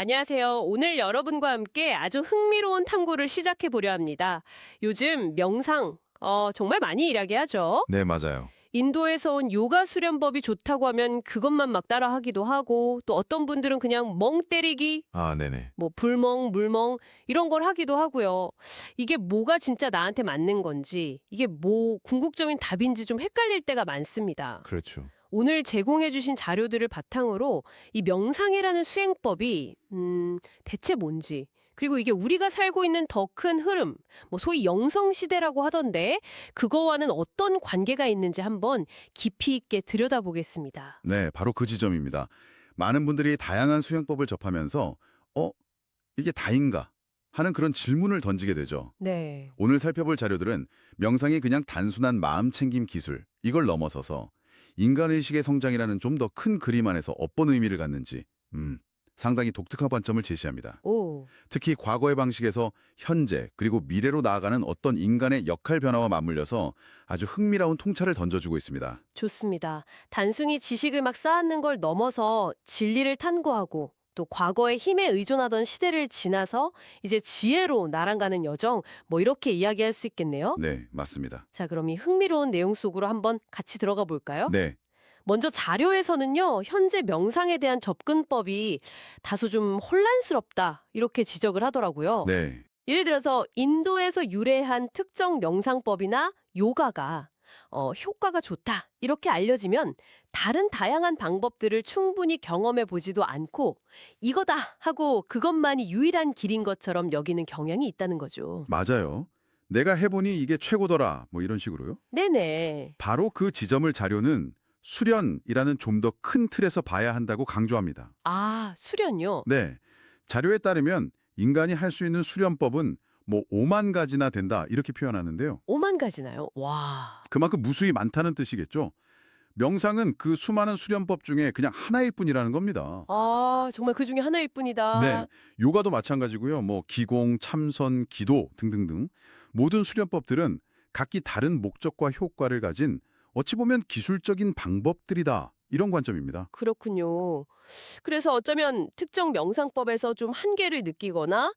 안녕하세요. 오늘 여러분과 함께 아주 흥미로운 탐구를 시작해 보려 합니다. 요즘 명상, 정말 많이 이야기하죠. 네, 맞아요. 인도에서 온 요가 수련법이 좋다고 하면 그것만 막 따라 하기도 하고, 또 어떤 분들은 그냥 멍 때리기, 아, 네네. 뭐 불멍, 물멍 이런 걸 하기도 하고요. 이게 뭐가 진짜 나한테 맞는 건지, 이게 뭐 궁극적인 답인지 좀 헷갈릴 때가 많습니다. 그렇죠. 오늘 제공해 주신 자료들을 바탕으로 이 명상이라는 수행법이 대체 뭔지, 그리고 이게 우리가 살고 있는 더 큰 흐름, 뭐 소위 영성 시대라고 하던데 그거와는 어떤 관계가 있는지 한번 깊이 있게 들여다보겠습니다. 네, 바로 그 지점입니다. 많은 분들이 다양한 수영법을 접하면서 이게 다인가? 하는 그런 질문을 던지게 되죠. 네. 오늘 살펴볼 자료들은 명상이 그냥 단순한 마음 챙김 기술, 이걸 넘어서서 인간의식의 성장이라는 좀 더 큰 그림 안에서 어떤 의미를 갖는지 상당히 독특한 관점을 제시합니다. 오, 특히 과거의 방식에서 현재 그리고 미래로 나아가는 어떤 인간의 역할 변화와 맞물려서 아주 흥미로운 통찰을 던져주고 있습니다. 좋습니다. 단순히 지식을 막 쌓는 걸 넘어서 진리를 탐구하고 또 과거의 힘에 의존하던 시대를 지나서 이제 지혜로 날아가는 여정, 뭐 이렇게 이야기할 수 있겠네요. 네, 맞습니다. 자, 그럼 이 흥미로운 내용 속으로 한번 같이 들어가 볼까요? 네, 먼저 자료에서는요, 현재 명상에 대한 접근법이 다소 좀 혼란스럽다, 이렇게 지적을 하더라고요. 네. 예를 들어서 인도에서 유래한 특정 명상법이나 요가가 효과가 좋다, 이렇게 알려지면 다른 다양한 방법들을 충분히 경험해 보지도 않고 이거다 하고 그것만이 유일한 길인 것처럼 여기는 경향이 있다는 거죠. 맞아요. 내가 해보니 이게 최고더라, 뭐 이런 식으로요. 네네. 바로 그 지점을 자료는 수련이라는 좀 더 큰 틀에서 봐야 한다고 강조합니다. 아, 수련요? 네, 자료에 따르면 인간이 할 수 있는 수련법은 뭐 5만 가지나 된다, 이렇게 표현하는데요. 5만 가지나요? 와. 그만큼 무수히 많다는 뜻이겠죠. 명상은 그 수많은 수련법 중에 그냥 하나일 뿐이라는 겁니다. 아, 정말 그중에 하나일 네, 뿐이다. 요가도 마찬가지고요. 뭐 기공, 참선, 기도 등등등 모든 수련법들은 각기 다른 목적과 효과를 가진 어찌 보면 기술적인 방법들이다. 이런 관점입니다. 그렇군요. 그래서 어쩌면 특정 명상법에서 좀 한계를 느끼거나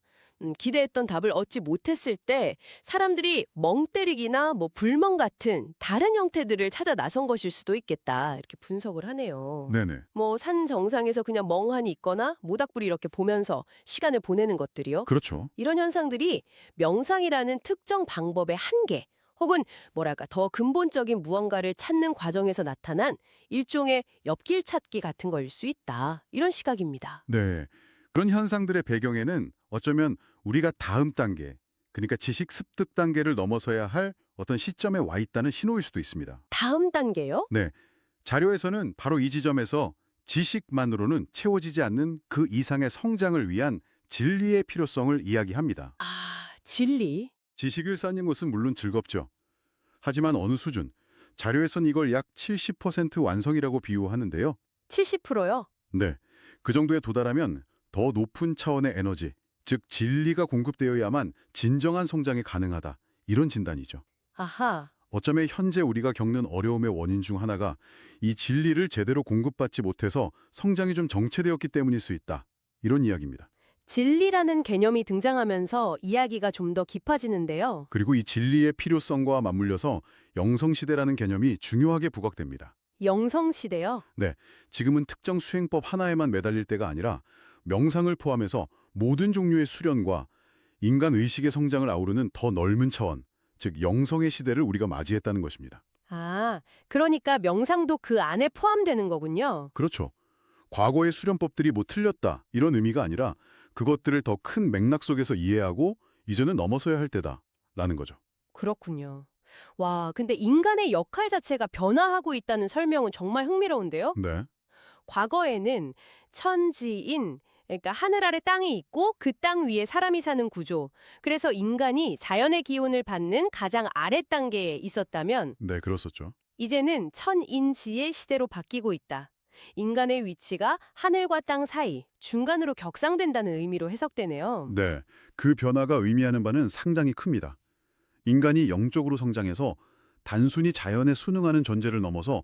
기대했던 답을 얻지 못했을 때 사람들이 멍 때리기나 뭐 불멍 같은 다른 형태들을 찾아 나선 것일 수도 있겠다. 이렇게 분석을 하네요. 네네. 뭐 산 정상에서 그냥 멍하니 있거나 모닥불이 이렇게 보면서 시간을 보내는 것들이요. 그렇죠. 이런 현상들이 명상이라는 특정 방법의 한계, 혹은 뭐랄까 더 근본적인 무언가를 찾는 과정에서 나타난 일종의 옆길 찾기 같은 거일 수 있다. 이런 시각입니다. 네. 그런 현상들의 배경에는 어쩌면 우리가 다음 단계, 그러니까 지식 습득 단계를 넘어서야 할 어떤 시점에 와 있다는 신호일 수도 있습니다. 다음 단계요? 네. 자료에서는 바로 이 지점에서 지식만으로는 채워지지 않는 그 이상의 성장을 위한 진리의 필요성을 이야기합니다. 아, 진리. 지식을 쌓는 것은 물론 즐겁죠. 하지만 어느 수준, 자료에선 이걸 약 70% 완성이라고 비유하는데요. 70%요? 네, 그 정도에 도달하면 더 높은 차원의 에너지, 즉 진리가 공급되어야만 진정한 성장이 가능하다. 이런 진단이죠. 아하. 어쩌면 현재 우리가 겪는 어려움의 원인 중 하나가 이 진리를 제대로 공급받지 못해서 성장이 좀 정체되었기 때문일 수 있다. 이런 이야기입니다. 진리라는 개념이 등장하면서 이야기가 좀 더 깊어지는데요. 그리고 이 진리의 필요성과 맞물려서 영성시대라는 개념이 중요하게 부각됩니다. 영성시대요? 네, 지금은 특정 수행법 하나에만 매달릴 때가 아니라 명상을 포함해서 모든 종류의 수련과 인간 의식의 성장을 아우르는 더 넓은 차원, 즉 영성의 시대를 우리가 맞이했다는 것입니다. 아, 그러니까 명상도 그 안에 포함되는 거군요. 그렇죠. 과거의 수련법들이 뭐 틀렸다 이런 의미가 아니라 그것들을 더 큰 맥락 속에서 이해하고 이제는 넘어서야 할 때다라는 거죠. 그렇군요. 와, 근데 인간의 역할 자체가 변화하고 있다는 설명은 정말 흥미로운데요? 네, 과거에는 천지인, 그러니까 하늘 아래 땅이 있고 그 땅 위에 사람이 사는 구조. 그래서 인간이 자연의 기운을 받는 가장 아래 단계에 있었다면 네, 그렇었죠. 이제는 천인지의 시대로 바뀌고 있다. 인간의 위치가 하늘과 땅 사이, 중간으로 격상된다는 의미로 해석되네요. 네, 그 변화가 의미하는 바는 상당히 큽니다. 인간이 영적으로 성장해서 단순히 자연에 순응하는 존재를 넘어서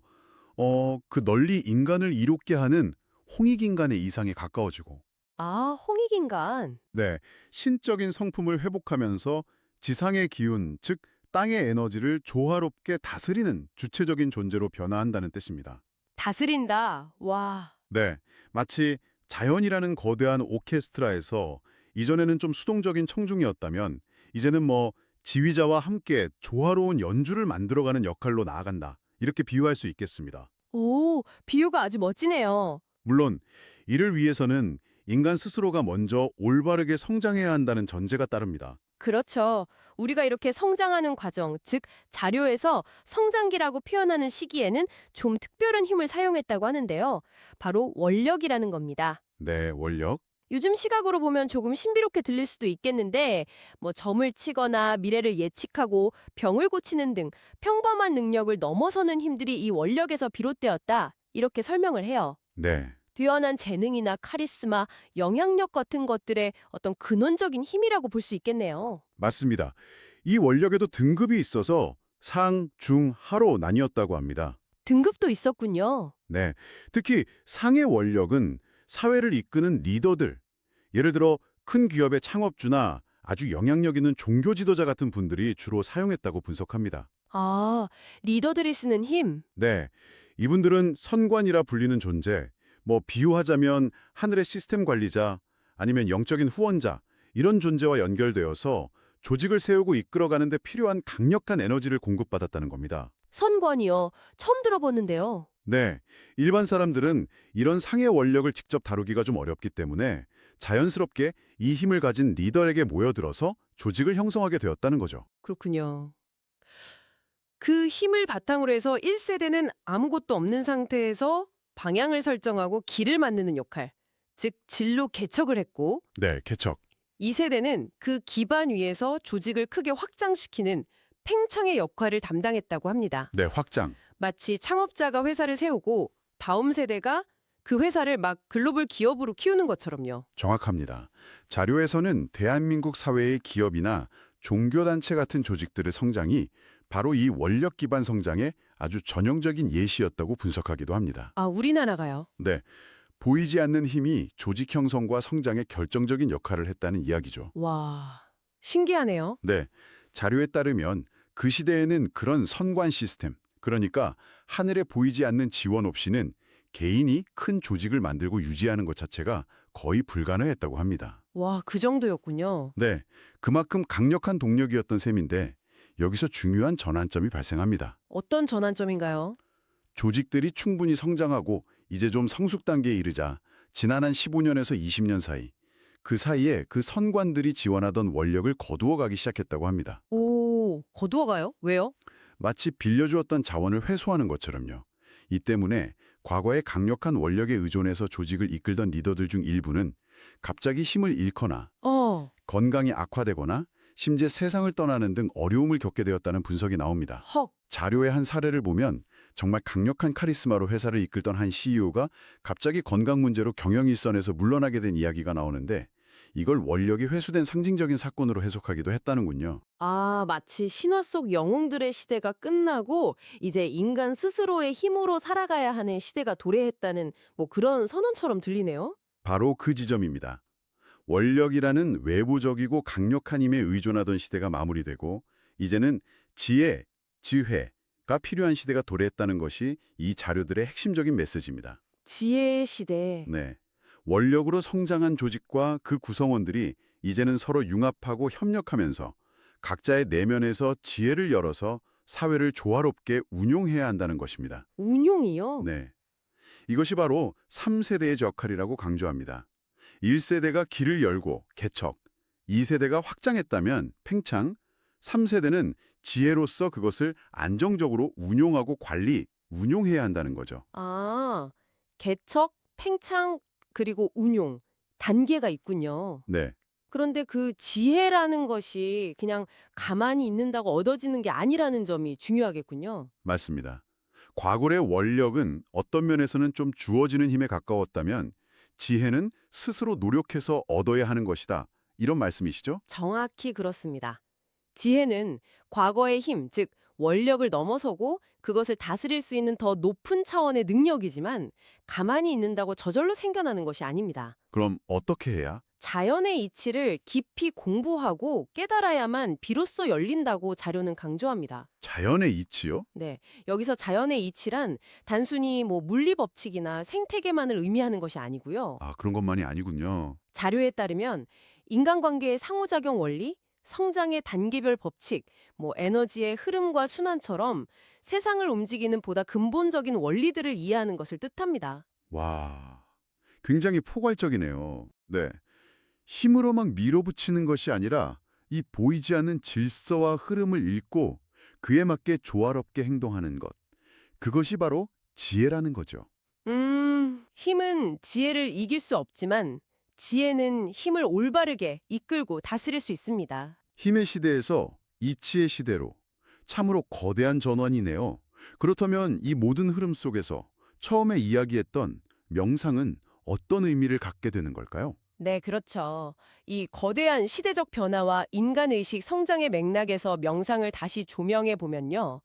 그 널리 인간을 이롭게 하는 홍익인간의 이상에 가까워지고 아, 홍익인간. 네, 신적인 성품을 회복하면서 지상의 기운, 즉 땅의 에너지를 조화롭게 다스리는 주체적인 존재로 변화한다는 뜻입니다. 다스린다. 와. 네, 마치 자연이라는 거대한 오케스트라에서 이전에는 좀 수동적인 청중이었다면 이제는 뭐 지휘자와 함께 조화로운 연주를 만들어가는 역할로 나아간다. 이렇게 비유할 수 있겠습니다. 오, 비유가 아주 멋지네요. 물론 이를 위해서는 인간 스스로가 먼저 올바르게 성장해야 한다는 전제가 따릅니다. 그렇죠. 우리가 이렇게 성장하는 과정, 즉 자료에서 성장기라고 표현하는 시기에는 좀 특별한 힘을 사용했다고 하는데요. 바로 원력이라는 겁니다. 네, 원력. 요즘 시각으로 보면 조금 신비롭게 들릴 수도 있겠는데, 뭐 점을 치거나 미래를 예측하고 병을 고치는 등 평범한 능력을 넘어서는 힘들이 이 원력에서 비롯되었다. 이렇게 설명을 해요. 네, 뛰어난 재능이나 카리스마, 영향력 같은 것들의 어떤 근원적인 힘이라고 볼 수 있겠네요. 맞습니다. 이 원력에도 등급이 있어서 상, 중, 하로 나뉘었다고 합니다. 등급도 있었군요. 네, 특히 상의 원력은 사회를 이끄는 리더들, 예를 들어 큰 기업의 창업주나 아주 영향력 있는 종교 지도자 같은 분들이 주로 사용했다고 분석합니다. 아, 리더들이 쓰는 힘. 네, 이분들은 선관이라 불리는 존재, 뭐 비유하자면 하늘의 시스템 관리자, 아니면 영적인 후원자, 이런 존재와 연결되어서 조직을 세우고 이끌어가는 데 필요한 강력한 에너지를 공급받았다는 겁니다. 선관이요. 처음 들어보는데요. 네, 일반 사람들은 이런 상의 원력을 직접 다루기가 좀 어렵기 때문에 자연스럽게 이 힘을 가진 리더에게 모여들어서 조직을 형성하게 되었다는 거죠. 그렇군요. 그 힘을 바탕으로 해서 1세대는 아무것도 없는 상태에서 방향을 설정하고 길을 만드는 역할, 즉 진로 개척을 했고, 네, 개척. 2세대는 그 기반 위에서 조직을 크게 확장시키는 팽창의 역할을 담당했다고 합니다. 네, 확장. 마치 창업자가 회사를 세우고 다음 세대가 그 회사를 막 글로벌 기업으로 키우는 것처럼요. 정확합니다. 자료에서는 대한민국 사회의 기업이나 종교단체 같은 조직들의 성장이 바로 이 원력 기반 성장의 아주 전형적인 예시였다고 분석하기도 합니다. 아, 우리나라가요? 네, 보이지 않는 힘이 조직 형성과 성장에 결정적인 역할을 했다는 이야기죠. 와, 신기하네요. 네, 자료에 따르면 그 시대에는 그런 선관 시스템, 그러니까 하늘에 보이지 않는 지원 없이는 개인이 큰 조직을 만들고 유지하는 것 자체가 거의 불가능했다고 합니다. 와, 그 정도였군요. 네, 그만큼 강력한 동력이었던 셈인데 여기서 중요한 전환점이 발생합니다. 어떤 전환점인가요? 조직들이 충분히 성장하고 이제 좀 성숙 단계에 이르자 지난 한 15년에서 20년 사이 그 사이에 그 선관들이 지원하던 원력을 거두어 가기 시작했다고 합니다. 오, 거두어가요? 왜요? 마치 빌려주었던 자원을 회수하는 것처럼요. 이 때문에 과거에 강력한 원력에 의존해서 조직을 이끌던 리더들 중 일부는 갑자기 힘을 잃거나 건강이 악화되거나 심지어 세상을 떠나는 등 어려움을 겪게 되었다는 분석이 나옵니다. 헉. 자료의 한 사례를 보면 정말 강력한 카리스마로 회사를 이끌던 한 CEO가 갑자기 건강 문제로 경영 일선에서 물러나게 된 이야기가 나오는데 이걸 원력이 회수된 상징적인 사건으로 해석하기도 했다는군요. 아, 마치 신화 속 영웅들의 시대가 끝나고 이제 인간 스스로의 힘으로 살아가야 하는 시대가 도래했다는 뭐 그런 선언처럼 들리네요. 바로 그 지점입니다. 원력이라는 외부적이고 강력한 힘에 의존하던 시대가 마무리되고 이제는 지혜, 지혜가 필요한 시대가 도래했다는 것이 이 자료들의 핵심적인 메시지입니다. 지혜의 시대. 네, 원력으로 성장한 조직과 그 구성원들이 이제는 서로 융합하고 협력하면서 각자의 내면에서 지혜를 열어서 사회를 조화롭게 운용해야 한다는 것입니다. 운용이요? 네, 이것이 바로 3세대의 역할이라고 강조합니다. 1세대가 길을 열고 개척, 2세대가 확장했다면 팽창, 3세대는 지혜로서 그것을 안정적으로 운용하고 운용해야 한다는 거죠. 아, 개척, 팽창, 그리고 운용. 단계가 있군요. 네, 그런데 그 지혜라는 것이 그냥 가만히 있는다고 얻어지는 게 아니라는 점이 중요하겠군요. 맞습니다. 과거의 원력은 어떤 면에서는 좀 주어지는 힘에 가까웠다면 지혜는 스스로 노력해서 얻어야 하는 것이다. 이런 말씀이시죠? 정확히 그렇습니다. 지혜는 과거의 힘, 즉 원력을 넘어서고 그것을 다스릴 수 있는 더 높은 차원의 능력이지만 가만히 있는다고 저절로 생겨나는 것이 아닙니다. 그럼 어떻게 해야? 자연의 이치를 깊이 공부하고 깨달아야만 비로소 열린다고 자료는 강조합니다. 자연의 이치요? 네, 여기서 자연의 이치란 단순히 물리 법칙이나 생태계만을 의미하는 것이 아니고요. 아, 그런 것만이 아니군요. 자료에 따르면 인간관계의 상호작용 원리, 성장의 단계별 법칙, 에너지의 흐름과 순환처럼 세상을 움직이는 보다 근본적인 원리들을 이해하는 것을 뜻합니다. 와, 굉장히 포괄적이네요. 네. 힘으로 막 밀어붙이는 것이 아니라 이 보이지 않는 질서와 흐름을 읽고 그에 맞게 조화롭게 행동하는 것. 그것이 바로 지혜라는 거죠. 힘은 지혜를 이길 수 없지만 지혜는 힘을 올바르게 이끌고 다스릴 수 있습니다. 힘의 시대에서 이치의 시대로 참으로 거대한 전환이네요. 그렇다면 이 모든 흐름 속에서 처음에 이야기했던 명상은 어떤 의미를 갖게 되는 걸까요? 네, 그렇죠. 이 거대한 시대적 변화와 인간의식 성장의 맥락에서 명상을 다시 조명해 보면요.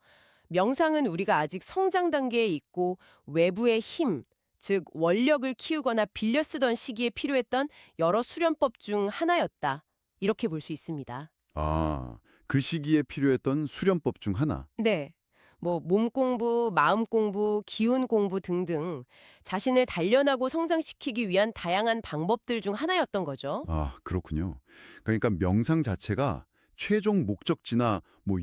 명상은 우리가 아직 성장 단계에 있고 외부의 힘, 즉 원력을 키우거나 빌려 쓰던 시기에 필요했던 여러 수련법 중 하나였다. 이렇게 볼 수 있습니다. 아, 그 시기에 필요했던 수련법 중 하나. 네. 몸 공부, 마음 공부, 기운 공부 등등 자신을 단련하고 성장시키기 위한 다양한 방법들 중 하나였던 거죠. 아, 그렇군요. 그러니까 명상 자체가 최종 목적지나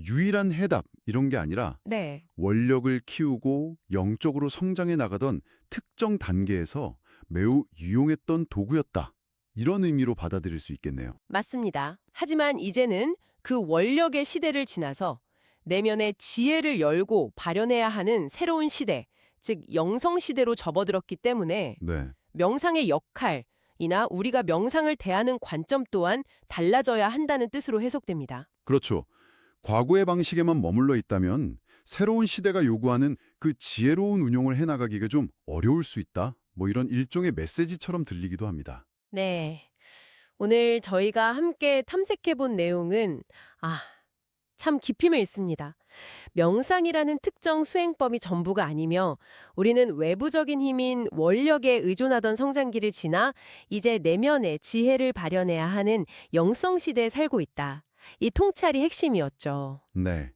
유일한 해답 이런 게 아니라 네. 원력을 키우고 영적으로 성장해 나가던 특정 단계에서 매우 유용했던 도구였다. 이런 의미로 받아들일 수 있겠네요. 맞습니다. 하지만 이제는 그 원력의 시대를 지나서 내면의 지혜를 열고 발현해야 하는 새로운 시대, 즉 영성 시대로 접어들었기 때문에 네. 명상의 역할이나 우리가 명상을 대하는 관점 또한 달라져야 한다는 뜻으로 해석됩니다. 그렇죠. 과거의 방식에만 머물러 있다면 새로운 시대가 요구하는 그 지혜로운 운용을 해나가기가 좀 어려울 수 있다. 이런 일종의 메시지처럼 들리기도 합니다. 네. 오늘 저희가 함께 탐색해본 내용은 참 깊임을 있습니다. 명상이라는 특정 수행법이 전부가 아니며 우리는 외부적인 힘인 원력에 의존하던 성장기를 지나 이제 내면의 지혜를 발현해야 하는 영성 시대에 살고 있다. 이 통찰이 핵심이었죠. 네.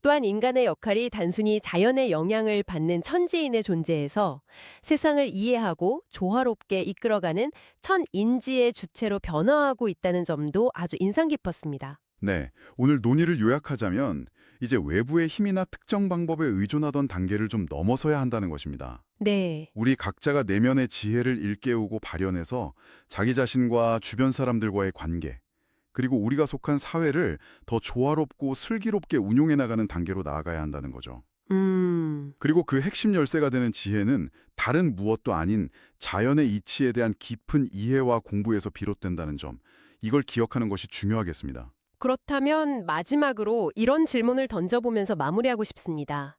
또한 인간의 역할이 단순히 자연의 영향을 받는 천지인의 존재에서 세상을 이해하고 조화롭게 이끌어가는 천인지의 주체로 변화하고 있다는 점도 아주 인상 깊었습니다. 네. 오늘 논의를 요약하자면 이제 외부의 힘이나 특정 방법에 의존하던 단계를 좀 넘어서야 한다는 것입니다. 네. 우리 각자가 내면의 지혜를 일깨우고 발현해서 자기 자신과 주변 사람들과의 관계, 그리고 우리가 속한 사회를 더 조화롭고 슬기롭게 운용해 나가는 단계로 나아가야 한다는 거죠. 그리고 그 핵심 열쇠가 되는 지혜는 다른 무엇도 아닌 자연의 이치에 대한 깊은 이해와 공부에서 비롯된다는 점, 이걸 기억하는 것이 중요하겠습니다. 그렇다면 마지막으로 이런 질문을 던져보면서 마무리하고 싶습니다.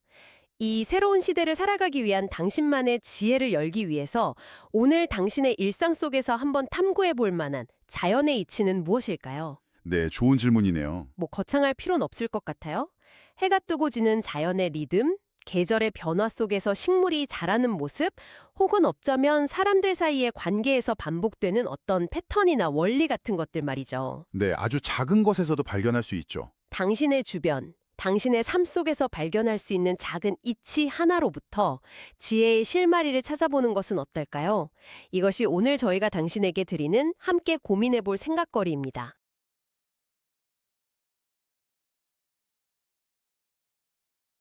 이 새로운 시대를 살아가기 위한 당신만의 지혜를 열기 위해서 오늘 당신의 일상 속에서 한번 탐구해 볼 만한 자연의 이치는 무엇일까요? 네, 좋은 질문이네요. 거창할 필요는 없을 것 같아요. 해가 뜨고 지는 자연의 리듬, 계절의 변화 속에서 식물이 자라는 모습, 혹은 어쩌면 사람들 사이의 관계에서 반복되는 어떤 패턴이나 원리 같은 것들 말이죠. 네, 아주 작은 것에서도 발견할 수 있죠. 당신의 주변, 당신의 삶 속에서 발견할 수 있는 작은 이치 하나로부터 지혜의 실마리를 찾아보는 것은 어떨까요? 이것이 오늘 저희가 당신에게 드리는 함께 고민해 볼 생각거리입니다.